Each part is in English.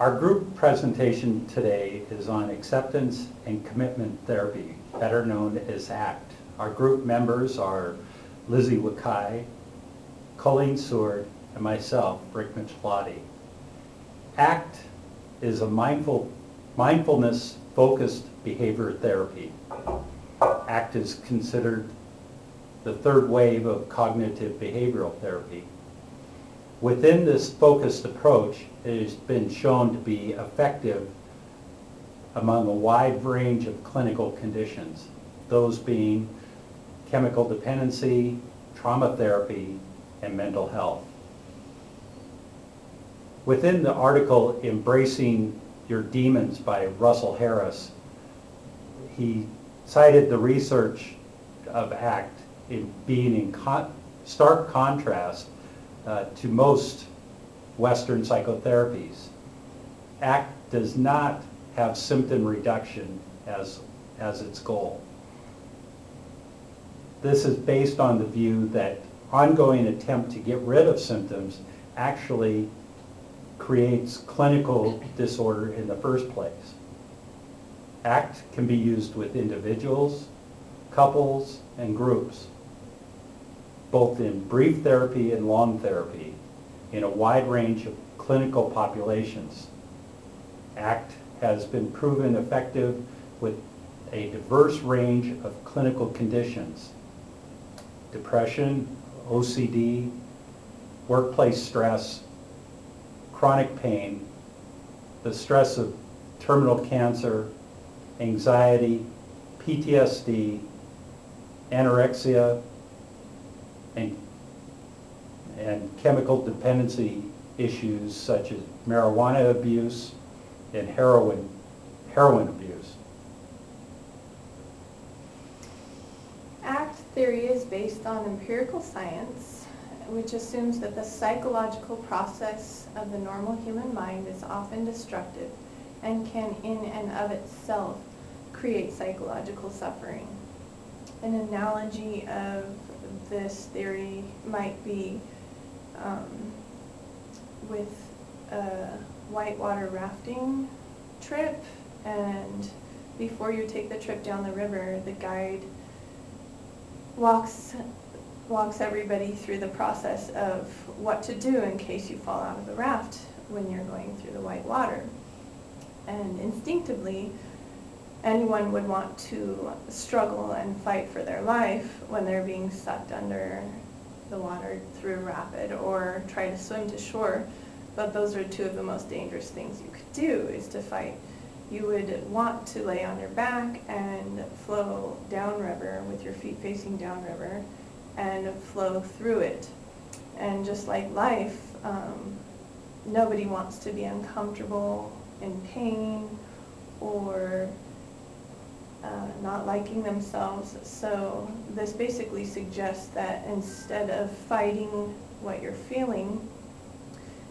Our group presentation today is on acceptance and commitment therapy, better known as ACT. Our group members are Lizzie Wakai, Colleen Seward, and myself, Rick Michelotti. ACT is a mindfulness-focused behavior therapy. ACT is considered the third wave of cognitive behavioral therapy. Within this focused approach, it has been shown to be effective among a wide range of clinical conditions, those being chemical dependency, trauma therapy, and mental health. Within the article Embracing Your Demons by Russell Harris, he cited the research of ACT in being in stark contrast to most Western psychotherapies. ACT does not have symptom reduction as its goal. This is based on the view that ongoing attempt to get rid of symptoms actually creates clinical disorder in the first place. ACT can be used with individuals, couples, and groups, both in brief therapy and long therapy, in a wide range of clinical populations. ACT has been proven effective with a diverse range of clinical conditions: depression, OCD, workplace stress, chronic pain, the stress of terminal cancer, anxiety, PTSD, anorexia, and chemical dependency issues such as marijuana abuse and heroin abuse. ACT theory is based on empirical science, which assumes that the psychological process of the normal human mind is often destructive and can in and of itself create psychological suffering. An analogy of this theory might be with a whitewater rafting trip, and before you take the trip down the river, the guide walks everybody through the process of what to do in case you fall out of the raft when you're going through the white water. And instinctively, anyone would want to struggle and fight for their life when they're being sucked under the water through a rapid, or try to swim to shore. But those are two of the most dangerous things you could do, is to fight. You would want to lay on your back and flow downriver with your feet facing downriver and flow through it. And just like life, nobody wants to be uncomfortable, in pain, or not liking themselves. So this basically suggests that instead of fighting what you're feeling,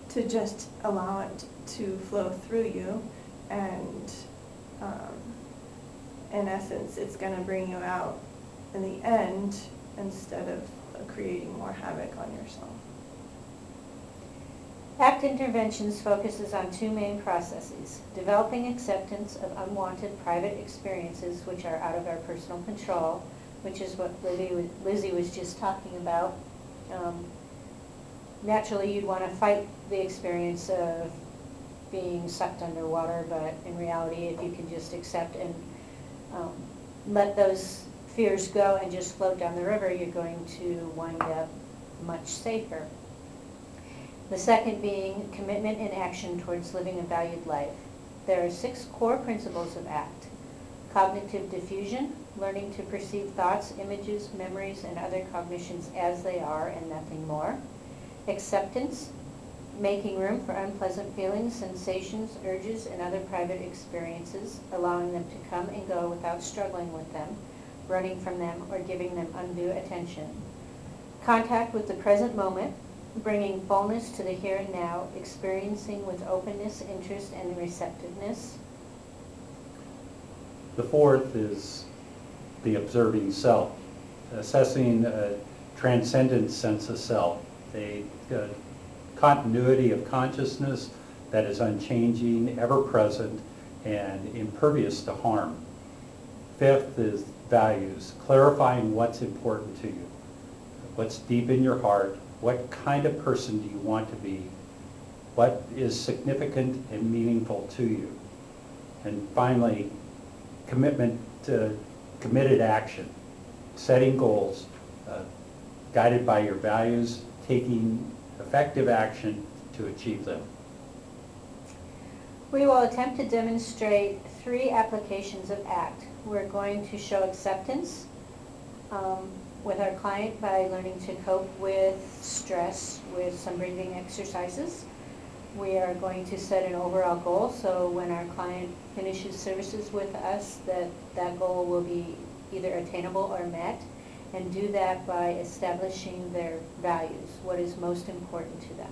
to just allow it to flow through you, and in essence it's going to bring you out in the end instead of creating more havoc on yourself. ACT interventions focuses on two main processes: developing acceptance of unwanted private experiences which are out of our personal control, which is what Lizzie was just talking about. Naturally, you'd want to fight the experience of being sucked underwater, but in reality, if you can just accept and let those fears go and just float down the river, you're going to wind up much safer. The second being commitment and action towards living a valued life. There are 6 core principles of ACT. Cognitive diffusion, learning to perceive thoughts, images, memories, and other cognitions as they are and nothing more. Acceptance, making room for unpleasant feelings, sensations, urges, and other private experiences, allowing them to come and go without struggling with them, running from them, or giving them undue attention. Contact with the present moment, bringing fullness to the here and now, experiencing with openness, interest, and receptiveness. The fourth is the observing self, assessing a transcendent sense of self, a continuity of consciousness that is unchanging, ever-present, and impervious to harm. Fifth is values, clarifying what's important to you, what's deep in your heart, what kind of person do you want to be, what is significant and meaningful to you. And finally, commitment to committed action, setting goals, guided by your values, taking effective action to achieve them. We will attempt to demonstrate 3 applications of ACT. We're going to show acceptance with our client by learning to cope with stress with some breathing exercises. We are going to set an overall goal, so when our client finishes services with us, that goal will be either attainable or met, and do that by establishing their values, what is most important to them.